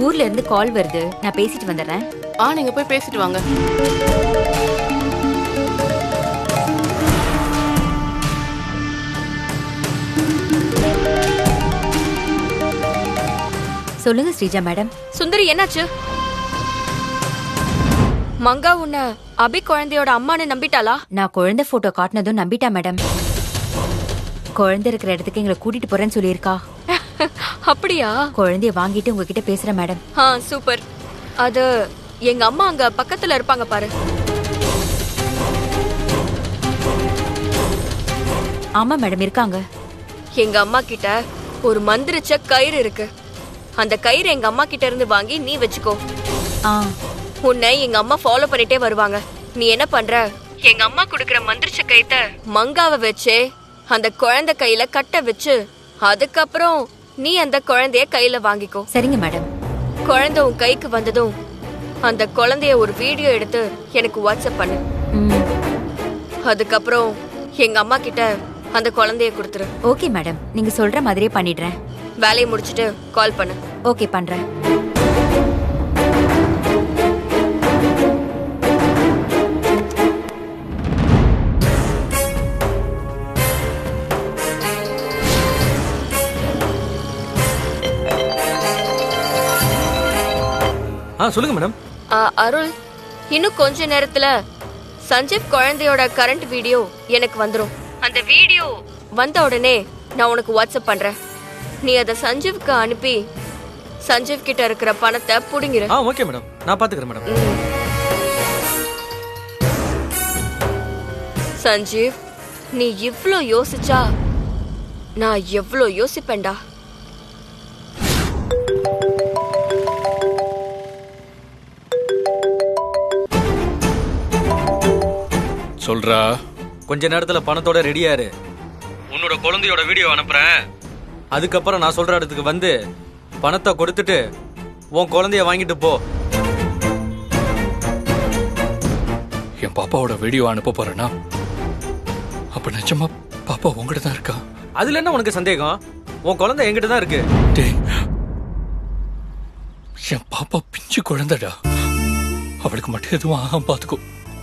ஊர்ல இருந்து கால் வருது, நான் பேசிட்டு வந்துடுறேன். நீங்க போய் பேசிட்டு வாங்க. சொல்லுங்க ஸ்ரீஜா மேடம். சுந்தரி, என்னாச்சு? மங்கா உன்ன அபி குழந்தையோட அம்மான்னு நம்பிட்டாளா? நான் குழந்தை போட்டோ காட்டினதும் நம்பிட்டா மேடம். குழந்தை இருக்கிற இடத்துக்கு எங்களை கூட்டிட்டு போறேன்னு சொல்லியிருக்கா. அப்படியா? குழந்தைய வாங்கிட்டு உங்ககிட்ட பேசுறேன் மேடம். சூப்பர். அது எங்க அம்மா அங்க பக்கத்துல இருப்பாங்க பாரு. ஆமா மேடம், இருக்காங்க. எங்க அம்மா கிட்ட ஒரு மந்திரிச்ச கயிறு இருக்கு. அந்த கயிறு எங்க அம்மா கிட்ட இருந்து வாங்கி நீ வச்சுக்கோ. உன்னை எங்க அம்மா ஃபாலோ பண்ணிட்டே வருவாங்க. நீ என்ன பண்ற, எங்க அம்மா குடுக்கற மந்திரிச்ச கயித்தை மங்காவை வச்சே அந்த குழந்தை கையில கட்ட வச்சு, அதுக்கப்புறம் நீ அந்த குழந்தைய கையில வாங்கிக்கோ. சரிங்க மேடம். குழந்தை உன் கைக்கு வந்ததும் அந்த குழந்தைய ஒரு வீடியோ எடுத்து எனக்கு வாட்ஸ்அப் பண்ணு. அதுக்கப்புறம் எங்க அம்மா கிட்ட அந்த குழந்தைய கொடுத்துரு. ஓகே மேடம், நீங்க சொல்ற மாதிரியே பண்ணிடுறேன். வேலையை முடிச்சிட்டு கால் பண்ணு. ஓகே, பண்றேன். சொல்லுங்க மேடம். அருள், இன்னும் கொஞ்ச நேரத்துல சஞ்சீவ் குழந்தையோட கரண்ட் வீடியோ எனக்கு வந்துரும். அந்த வீடியோ வந்த உடனே நான் உனக்கு வாட்ஸ்அப் பண்றேன். நீ அத சஞ்சீவ்க்கு அனுப்பி சஞ்சீவ் கிட்ட இருக்கிற பணத்தை புடுங்கிரு. ஓகே மேடம், நான் பாத்துக்கிறேன் மேடம். சஞ்சீவ், நீ இவ்ளோ யோசிச்சா நான் எவ்ளோ யோசிப்பேன்டா. சொல்றா. கொஞ்ச நேரத்துல பணத்தோட ரெடியாரு. உன்னோட குழந்தையோட வீடியோ அனுப்புறேன். அதுக்கப்புறம் நான் சொல்ற இடத்துக்கு வந்து பணத்தை கொடுத்துட்டு உன் குழந்தைய வாங்கிட்டு போ. என் பாப்பாவோட வீடியோ அனுப்ப போறேன்னா அப்ப நிஜமா பாப்பா உங்ககிட்ட தான் இருக்கா? அதுல என்ன உனக்கு சந்தேகம்? உன் குழந்தை என்கிட்ட தான் இருக்கு. என் பாப்பா பிஞ்சு குழந்தைடா. அவளுக்கு மட்டும் எதுவும் ஆகாம பாத்துக்கோ.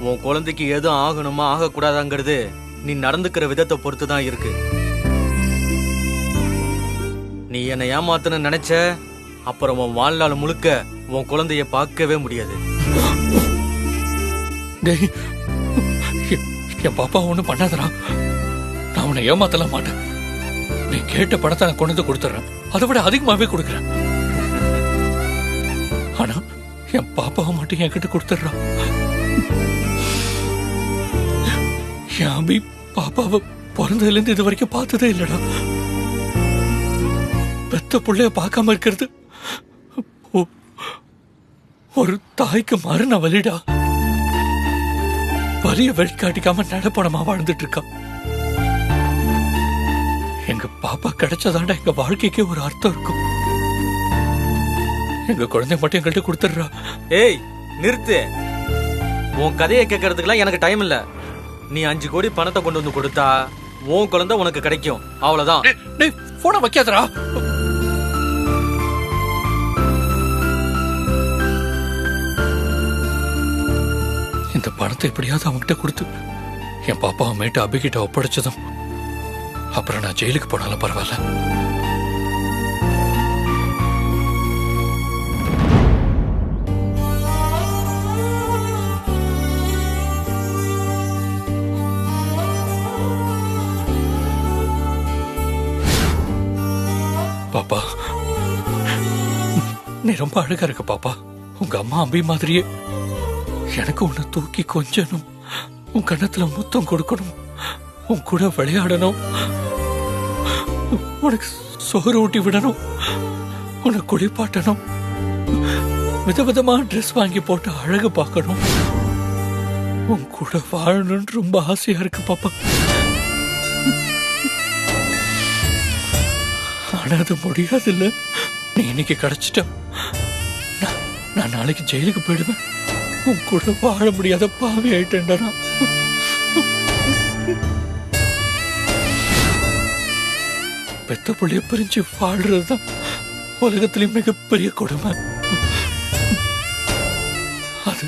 உன் குழந்தைக்கு எதுவும் ஆகணுமா ஆகக்கூடாதாங்கிறது நீ நடந்துக்கிற விதத்தை பொறுத்து தான் இருக்கு. நீ என்னை ஏமாத்தன்னு நினைச்ச, அப்புறம் உன் வாழ்நாள் முழுக்க உன் குழந்தைய பார்க்கவே முடியாது. என் பாப்பா ஒண்ணும் பண்ணாதரா. நான் உன்னை ஏமாத்தலாம் மாட்டேன். நீ கேட்ட பணத்தை நான் கொண்டு வந்து கொடுத்துறேன். அதை விட அதிகமாவே கொடுக்குறேன். ஆனா என் பாப்பாவை மட்டும் என்கிட்ட கொடுத்துடுறான். என் அபி பாப்பாவை பிறந்ததுல இருந்து இது வரைக்கும் பார்த்ததே இல்லடா. பெத்த புள்ளைய பார்க்காம இருக்கிறது ஒரு தாய்க்கு மரண வலிடா. வலிய வெளிக்காட்டிக்காம நடப்பணமா வாழ்ந்துட்டு இருக்கான். எங்க பாப்பா கிடைச்சதாண்டா எங்க வாழ்க்கைக்கே ஒரு அர்த்தம் இருக்கும். எங்க குழந்தை மட்டும் எங்கள்கிட்ட கொடுத்துடுறா. ஏய் நிறுத்து. உன் கதையை கேட்கறதுக்குலாம் எனக்கு டைம் இல்ல. நீ 5 கோடி பணத்தை கொண்டு வந்து கொடுத்தா உன் குழந்தை உனக்கு கிடைக்கும். அவ்வளவுதான். போன வைக்காதரா. இந்த பணத்தை எப்படியாவது அவன்கிட்ட கொடுத்து என் பாப்பாவை மேட்டு அபிகிட்ட ஒப்படைச்சதும் அப்புறம் நான் ஜெயிலுக்கு போனாலும் பரவாயில்ல. பாப்பா, நீ ரொம்ப அழகா இருக்க பாப்பா. உங்க அம்மா அம்பி மாதிரியே எனக்கு உன்னை தூக்கி கொஞ்சணும், உன் கண்ணத்துல முத்தம் கொடுக்கணும், உன் கூட விளையாடணும், உனக்கு சோறு ஊட்டி விடணும், உன்னை குளிப்பாட்டணும், விதவிதமா ட்ரெஸ் வாங்கி போட்டு அழகு பார்க்கணும், உன் கூட வாழணும்னு ரொம்ப ஆசையா இருக்கு பாப்பா. ஆனா அது முடியாது இல்ல. நீ இன்னைக்கு கிடைச்சிட்ட, நான் நாளைக்கு ஜெயிலுக்கு போயிடுவேன். உன் கூட வாழ முடியாத பாவி ஆயிட்டேன்டா. பெத்த புள்ளைய பிரிஞ்சு வாழ்றதுதான் உலகத்திலேயே மிகப்பெரிய கொடுமை. அது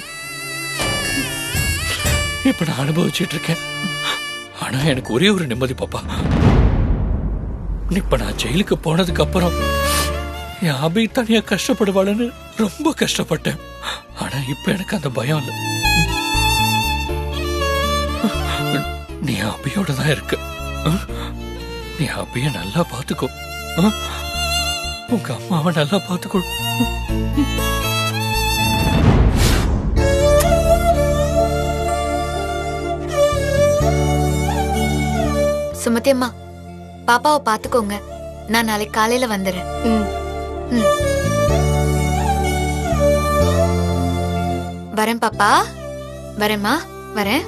இப்ப நான் அனுபவிச்சுட்டு இருக்கேன். ஆனா எனக்கு ஒரே ஒரு நிம்மதி பாப்பா. இப்ப நான் ஜெயிலுக்கு போனதுக்கு அப்புறம் என் அபி தனியா கஷ்டப்படுவாளுன்னு ரொம்ப கஷ்டப்பட்டேன். ஆனா இப்ப எனக்கு அந்த பயம் இல்லை. நீ அபியோட தான் இருக்க. நீ அபிய நல்லா பாத்துக்கோ. உங்க அம்மாவை நல்லா பாத்துக்கோ. சுமதி அம்மா, பாப்பாவை பாத்துக்கோங்க. நான் நாளைக்கு காலையில வந்துடுறேன். வரேன் பாப்பா. வரேம்மா, வரேன்.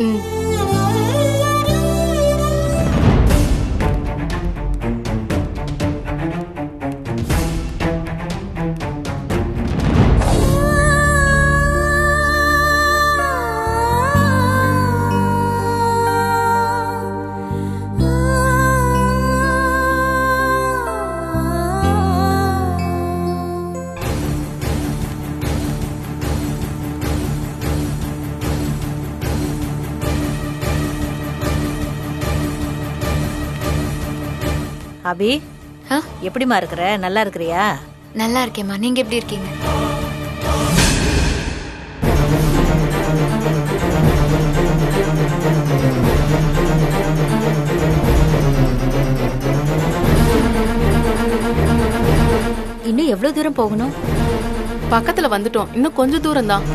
அபி, எப்படிமா இருக்கிற? நல்லா இருக்கிறியா? நல்லா இருக்கேம்மா. நீங்க எப்படி இருக்கீங்க? இன்னும் எவ்வளவு தூரம் போகணும்? பக்கத்துல வந்துட்டோம். இன்னும் கொஞ்சம் தூரம் தான்.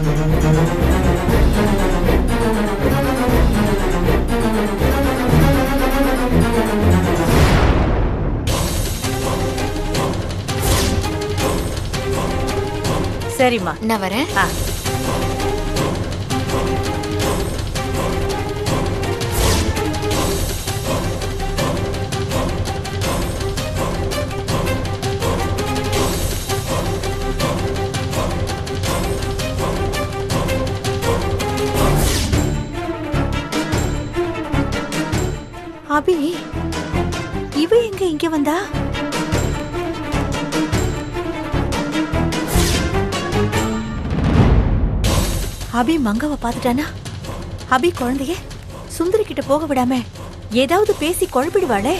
சரிம்மா, நான் வரேன். அபி, இவ எங்க இங்க வந்தா? அபி மங்கவ பாத்துட்டானா? அபி குழந்தைய சுந்தரி கிட்ட போக விடாம ஏதாவது பேசி குழப்பிடுவாளே.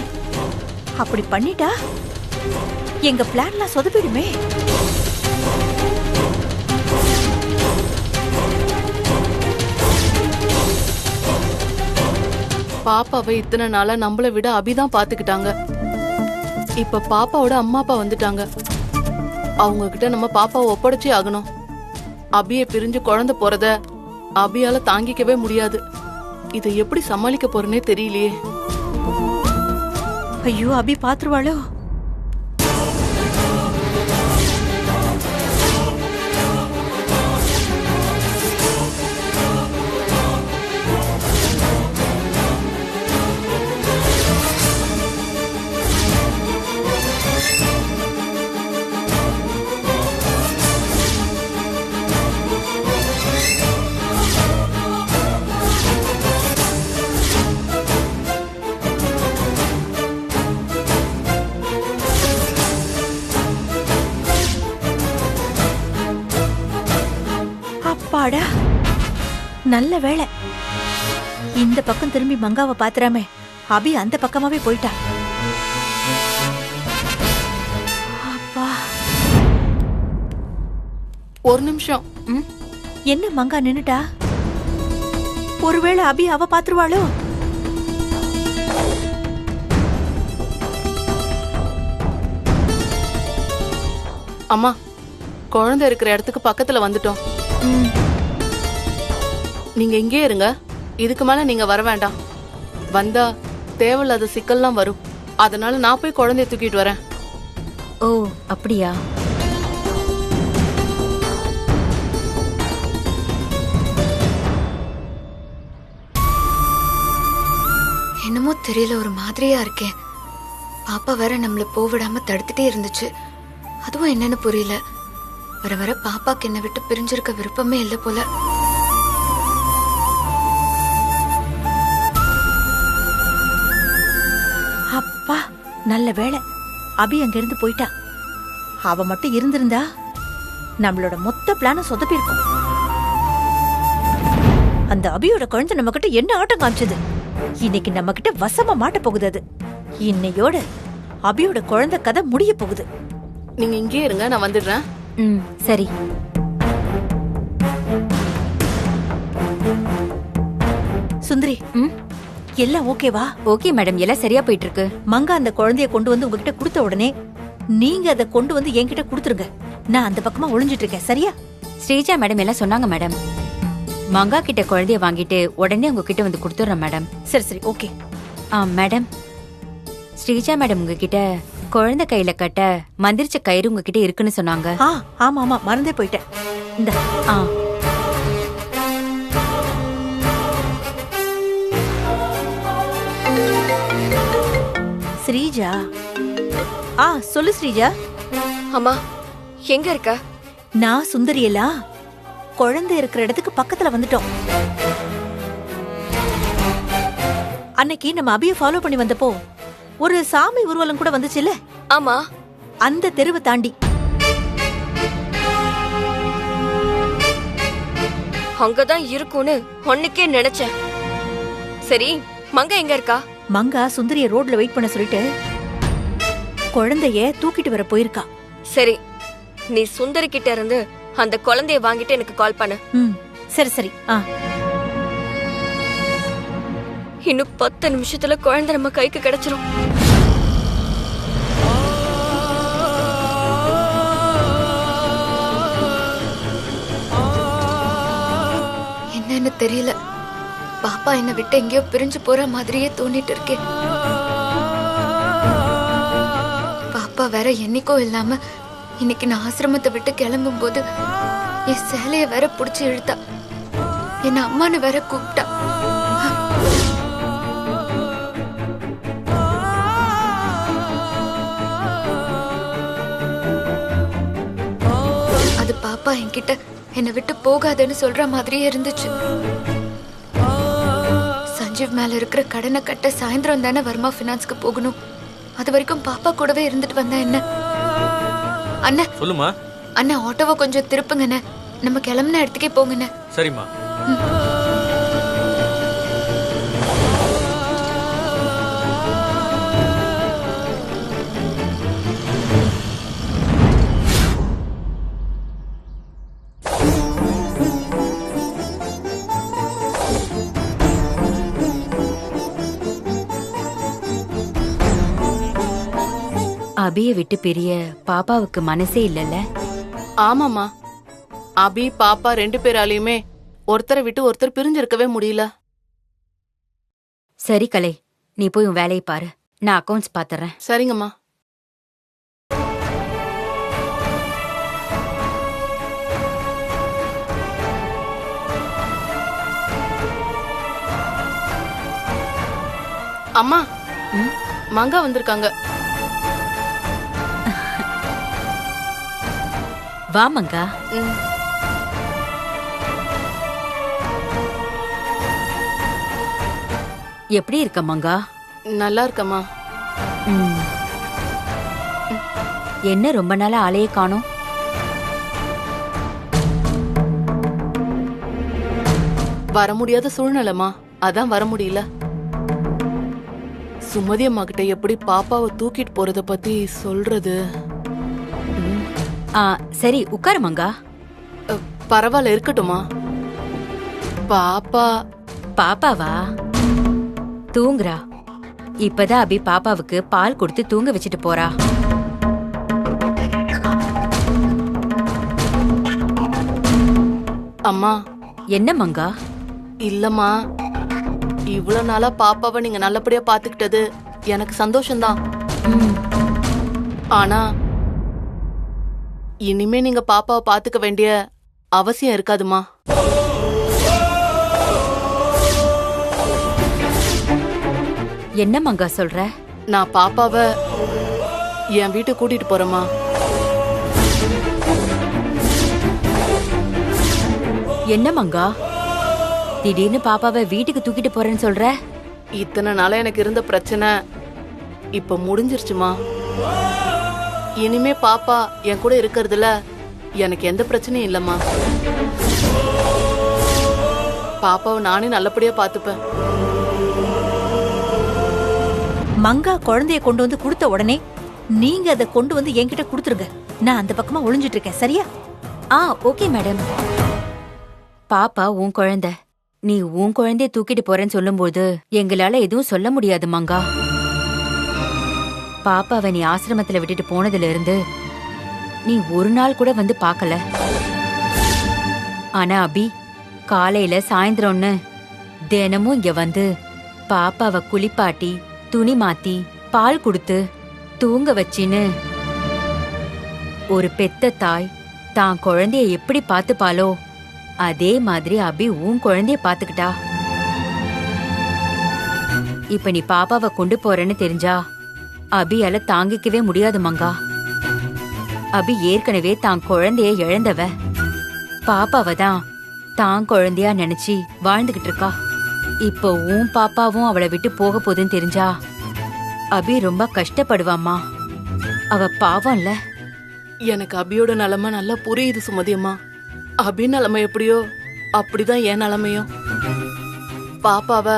அப்படி பண்ணிட்டா எங்க பிளான்லாம் சொதப்பிடுமே. பாப்பாவை இத்தனை நாளா நம்மள விட அபிதான் பாத்துக்கிட்டாங்க. இப்ப பாப்பாவோட அம்மா அப்பா வந்துட்டாங்க. அவங்க கிட்ட நம்ம பாப்பாவை ஒப்படைச்சே ஆகணும். அபியை பிரிஞ்சு குழந்தை போறத அபியால தாங்கிக்கவே முடியாது. இதை எப்படி சமாளிக்க போறேனே தெரியலையே. ஐயோ, அபி பாத்துருவாளோ? அப்பாடா, நல்ல வேளை. இந்த பக்கம் திரும்பி மங்காவை பாத்துறாமே அபி அந்த பக்கமாவே போயிட்டா. அப்பா, ஒரு நிமிஷம். என்ன மங்கா நின்னுட்டா? ஒருவேளை அபி அவ பாத்துருவாளோ? அம்மா, குழந்தை இருக்கிற இடத்துக்கு பக்கத்துல வந்துட்டோம். நீங்க இங்கே இருங்க. இதுக்கு மேல நீங்க வர வேண்டாம். வந்தா தேவையில்லாத சிக்கல்லாம் வரும். அதனால நான் போய் குழந்தைய தூக்கிட்டு வரேன். ஓ, அப்படியா? என்னமோ தெரியல, ஒரு மாதிரியா இருக்கேன். பாப்பா வேற நம்மள போவிடாம தடுத்துட்டே இருந்துச்சு. அதுவும் என்னன்னு புரியல. வர வர பாப்பாக்கு என்னை விட்டு பிரிஞ்சிருக்க விருப்பமே இல்லை போல. அப்பா, நல்ல வேளை அபி அங்க இருந்து போயிட்டா. அவ மட்டும் இருந்திருந்தா நம்மளோட மொத்த பிளானும் சொதப்பிருக்கும். அந்த அபியோட குழந்தை நம்ம கிட்ட என்ன ஆட்டம் காமிச்சது, இன்னைக்கு நம்ம கிட்ட வசமா மாட்ட போகுது. அது இன்னையோட அபியோட குழந்தை கதை முடிய போகுது. நீங்க இங்கே இருங்க, நான் வந்துடுறேன். ம் சரி. சுந்தரி, ம் எல்லாம் ஓகேவா? ஓகே மேடம், எல்லாம் சரியா போயிட்டு இருக்கு. மங்கா அந்த குழந்தைய கொண்டு வந்து உங்ககிட்ட கொடுத்த உடனே நீங்க அதை கொண்டு வந்து என்கிட்ட கொடுத்துருங்க. நான் அந்த பக்கமா ஒளிஞ்சிட்டு இருக்கேன், சரியா? ஸ்ரீஜா மேடம் எல்லாம் சொன்னாங்க மேடம். மங்கா கிட்ட குழந்தைய வாங்கிட்டு உடனே உங்ககிட்ட வந்து கொடுத்துட்றேன் மேடம். சரி சரி, ஓகே. மேடம், ஸ்ரீஜா மேடம் உங்ககிட்ட குழந்தை கையில கட்ட மந்திரிச்ச கயிறு உங்ககிட்ட இருக்குன்னு சொன்னாங்க. ஆமா ஆமா, மறந்தே போயிட்டேன். இந்த ஆ ஸ்ரீஜா. சொல்லு ஸ்ரீஜா. அம்மா எங்க இருக்க? நான் சுந்தரி எல்லாம் குழந்தை இருக்கிற இடத்துக்கு பக்கத்துல வந்துட்டோம். அன்னைக்கு நம்ம அபிய ஃபாலோ பண்ணி வந்தப்போ ஒரு சாமி ஊர்வலம் கூட வந்துச்சுல்ல? ஆமா. அந்த தெருவை தாண்டி. அங்கதான் இருக்கும்னு ஒன்னுக்கே நினைச்சேன். சரி, மங்க எங்க இருக்கா? மங்கா சுந்தரிய ரோட்ல வெயிட் பண்ண சொல்லிட்டு குழந்தைய தூக்கிட்டு வர போயிருக்கா. சரி, நீ சுந்தரி கிட்ட இருந்து அந்த குழந்தைய வாங்கிட்டு எனக்கு கால் பண்ணு. சரி சரி. இன்னும் 10 நிமிஷத்துல குழந்தை நம்ம கைக்கு கிடைச்சிரும். என்னன்னு தெரியல, பாப்பா என்னை விட்டு எங்கேயோ பிரிஞ்சு போற மாதிரியே தோணிட்டு இருக்கேன். பாப்பா வேற என்னைக்கோ இல்லாம இன்னைக்கு நான் ஆசிரமத்தை விட்டு கிளம்பும் போது என் சேலைய வேற புடிச்சு இழுத்தா, என்ன அம்மானு வேற கூப்பிட்டா. அது பாப்பா என்கிட்ட என்னை விட்டு போகாதன்னு சொல்ற மாதிரியே இருந்துச்சு. சஞ்சீவ் மேல இருக்கிற கடனை கட்ட சாயந்தரம் தானே வர்மா பினான்ஸ்க்கு போகணும். அது வரைக்கும் பாப்பா கூடவே இருந்துட்டு வந்தா என்ன? அண்ணா சொல்லுமா. அண்ணா, ஆட்டோவை கொஞ்சம் திருப்புங்கண்ணே, நம்ம கிளம்புன இடத்துக்கே போங்கண்ணே. சரிம்மா. அபிய விட்டு பிரிய பாப்பாவுக்கு மனசே இல்லல்ல? ஆமாமா, அபி பாப்பா 2 பேராலையுமே ஒருத்தரை விட்டு ஒருத்தர் பிரிஞ்சிருக்கவே முடியல. சரி கலை, நீ போய் உன் வேலையை பாரு, நான் அக்கவுண்ட்ஸ் பாத்துறேன். சரிங்கம்மா. அம்மா, மங்கா வந்திருக்காங்க. வா மங்கா. எப்படி இருக்க மங்கா? நல்லா இருக்கம்மா. என்ன ரொம்ப நாளா ஆளையே காணோம்? வர முடியாத சூழ்நிலைமா, அதான் வர முடியல. சுமதி அம்மா கிட்ட எப்படி பாப்பாவை தூக்கிட்டு போறத பத்தி சொல்றது? சரி உட்காரு மங்கா. பரவாயில்ல, இருக்கட்டுமா. பாப்பா. பாப்பாவா? தூங்குறா. இப்பதான் அபி பாப்பாவுக்கு பால் கொடுத்து தூங்க வச்சுட்டு போறா. அம்மா. என்ன மங்கா? இல்லம்மா, இவ்வளவு நாளா பாப்பாவை நீங்க நல்லபடியா பாத்துக்கிட்டது எனக்கு சந்தோஷம்தான். ஆனா இனிமே நீங்க பாப்பாவை பாத்துக்க வேண்டிய அவசியம் இருக்காதுமா. என்ன மங்கா சொல்ற? நான் பாப்பாவை என் வீட்டுக்கு கூட்டிட்டு போறேம்மா. என்ன மங்கா, திடீர்னு பாப்பாவை வீட்டுக்கு தூக்கிட்டு போறேன்னு சொல்ற? இத்தனை நாளா எனக்கு இருந்த பிரச்சனை இப்ப முடிஞ்சிருச்சுமா. இனிமே பாப்பா என் கூட இருக்கிறதுல எனக்கு எந்த பிரச்சனையும் இல்லம்மா. பாப்பாவை நானே நல்லபடியா பாத்துப்பேன். மங்கா குழந்தைய கொண்டு வந்து கொடுத்த உடனே நீங்க அதை கொண்டு வந்து என்கிட்ட கொடுத்துருங்க. நான் அந்த பக்கமா ஒளிஞ்சிட்டு இருக்கேன். சரியா? Okay madam. பாப்பா உன் குழந்தை, நீ உன் குழந்தைய தூக்கிட்டு போறேன்னு சொல்லும்போது எங்களால எதுவும் சொல்ல முடியாது மங்கா. பாப்பாவை நீ ஆசிரமத்துல விட்டுட்டு போனதுல இருந்து நீ ஒரு நாள் கூட வந்து பார்க்கல. ஆனா அபி காலையில சாயந்தரம்னு தினமும் இங்க வந்து பாப்பாவை குளிப்பாட்டி துணி மாத்தி பால் கொடுத்து தூங்க வச்சின்னு ஒரு பெத்த தாய் தான் குழந்தைய எப்படி பாத்துப்பாளோ அதே மாதிரி அபி உன் குழந்தைய பாத்துக்கிட்டா. இப்ப நீ பாப்பாவை கொண்டு போறேன்னு தெரிஞ்சா அபியால தாங்கிக்கவே முடியாது மங்கா. அபி ஏற்கனவே தான் குழந்தைய இழந்தவ. பாப்பாவை தான் தான் குழந்தையா நினைச்சு வாழ்ந்துகிட்டு இருக்கா. இப்போ உன் பாப்பாவும் அவளை விட்டு போக போகுதுன்னு தெரிஞ்சா அபி ரொம்ப கஷ்டப்படுவாம்மா. அவ பாவம்ல. எனக்கு அபியோட நிலைமை நல்லா புரியுது சுமதி அம்மா. அபி நிலைமை எப்படியோ அப்படிதான் என் நிலைமையும். பாப்பாவை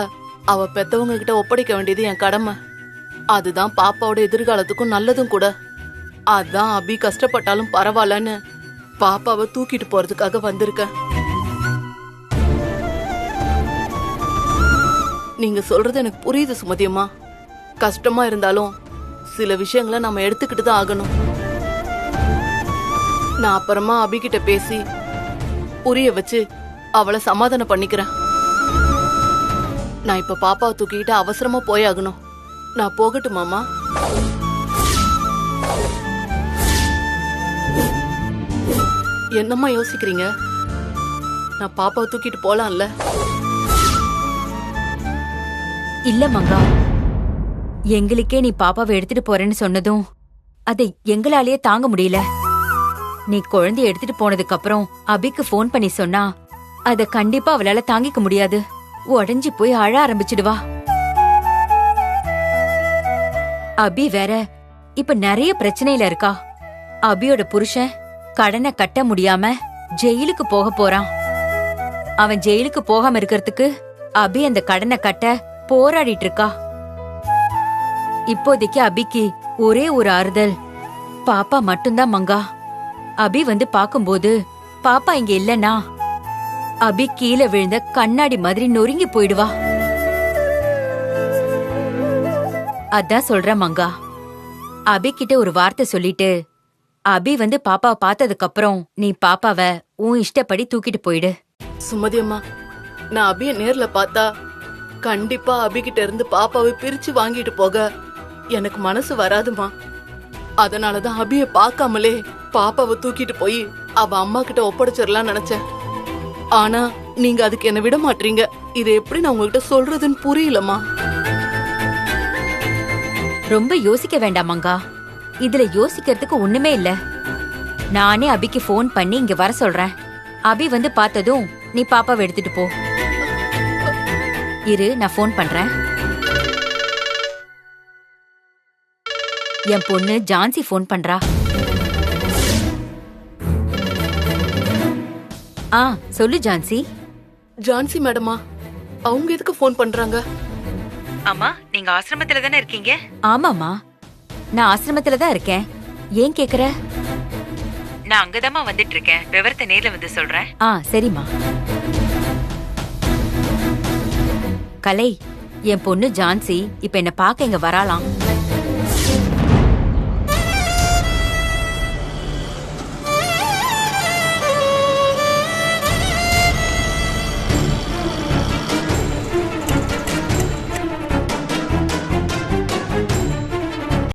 அவ பெத்தவங்க கிட்ட ஒப்படைக்க வேண்டியது என் கடமை. அதுதான் பாப்பாவோட எதிர்காலத்துக்கும் நல்லதும் கூட. அதான் அபி கஷ்டப்பட்டாலும் பரவாயில்லன்னு பாப்பாவை தூக்கிட்டு போறதுக்காக வந்திருக்கேன். நீங்க சொல்றது எனக்கு புரியுது சுமதி அம்மா. கஷ்டமா இருந்தாலும் சில விஷயங்களை நம்ம எடுத்துக்கிட்டு தான் ஆகணும். நான் அப்புறமா அபி கிட்ட பேசி புரிய வச்சு அவளை சமாதானம் பண்ணிக்கிறேன். நான் இப்ப பாப்பாவை தூக்கிட்டு அவசரமா போயாகணும். நான் போகட்டுமாமா? என்னம்மா யோசிக்கிறீங்க? நான் பாப்பாவை தூக்கிட்டு போலாம்ல? இல்ல மங்கா, எங்களுக்கே நீ பாப்பாவை எடுத்துட்டு போறேன்னு சொன்னதும் அதை எங்களாலேயே தாங்க முடியல. நீ குழந்தைய எடுத்துட்டு போனதுக்கு அப்புறம் அபிக்கு போன் பண்ணி சொன்னா அத கண்டிப்பா அவளால தாங்கிக்க முடியாது. உடஞ்சி போய் அழ ஆரம்பிச்சிடுவா. அபி வேற இப்ப நிறைய பிரச்சனையில இருக்கா. அபியோட புருஷன் கடனை கட்ட முடியாம ஜெயிலுக்கு போக போறான். அவன் ஜெயிலுக்கு போகாம இருக்கிறதுக்கு அபி அந்த கடனை கட்ட போராடிட்டு இருக்கா. இப்போதைக்கு அபிக்கு ஒரே ஒரு ஆறுதல் பாப்பா மட்டும்தான் மங்கா. அபி வந்து பாக்கும்போது பாப்பா இங்க இல்லனா அபி கீழே விழுந்த கண்ணாடி மாதிரி நொறுங்கி போயிடுவா. அதான் சொல்ற மங்கா, அபி கிட்ட ஒரு வார்த்தை சொல்லிட்டு அபி வந்து பாப்பாவை பார்த்ததுக்கு அப்புறம் நீ பாப்பாவை உன் இஷ்டப்படி தூக்கிட்டு போயிடு. சுமதி அம்மா, நான் அபிய நேர்ல பார்த்தா கண்டிப்பா அபி கிட்ட இருந்து பாப்பாவை பிரிச்சு வாங்கிட்டு போக எனக்கு மனசு வராதுமா. அதனாலதான் அபிய பார்க்காமலே பாப்பாவை தூக்கிட்டு போய் அவ அம்மா கிட்ட ஒப்படைச்சிடலாம் நினைச்சேன். ஆனா நீங்க அதுக்கு என்ன விட மாட்டீங்க. இதை எப்படி நான் உங்ககிட்ட சொல்றதுன்னு புரியலமா. ரொம்ப யோசிக்க வேண்டாம் மங்கா. இதுல யோசிக்கிறதுக்கு ஒண்ணுமே இல்ல. நானே அபிக்கு போன் பண்ணி இங்க வர சொல்றேன். அபி வந்து பார்த்ததும் நீ பாப்பாவை எடுத்துட்டு போ. இரு, நான் போன் பண்றேன். என் பொண்ணு ஜான்சி போன் பண்றா. சொல்லு ஜான்சி. ஜான்சி மேடமா, அவங்க எதுக்கு போன் பண்றாங்க? அம்மா, நீங்க ஆசிரமத்துல தானே இருக்கீங்க? ஆமாமா, நான் ஆசிரமத்துல தான் இருக்கேன். ஏன் கேக்குற? நான் அங்கதாம்மா வந்துட்டு இருக்கேன். விவரத்தை நேர்ல வந்து சொல்றேன். சரிம்மா. கலை, என் பொண்ணு ஜான்சி இப்ப என்ன பாக்க இங்க வராளாம்.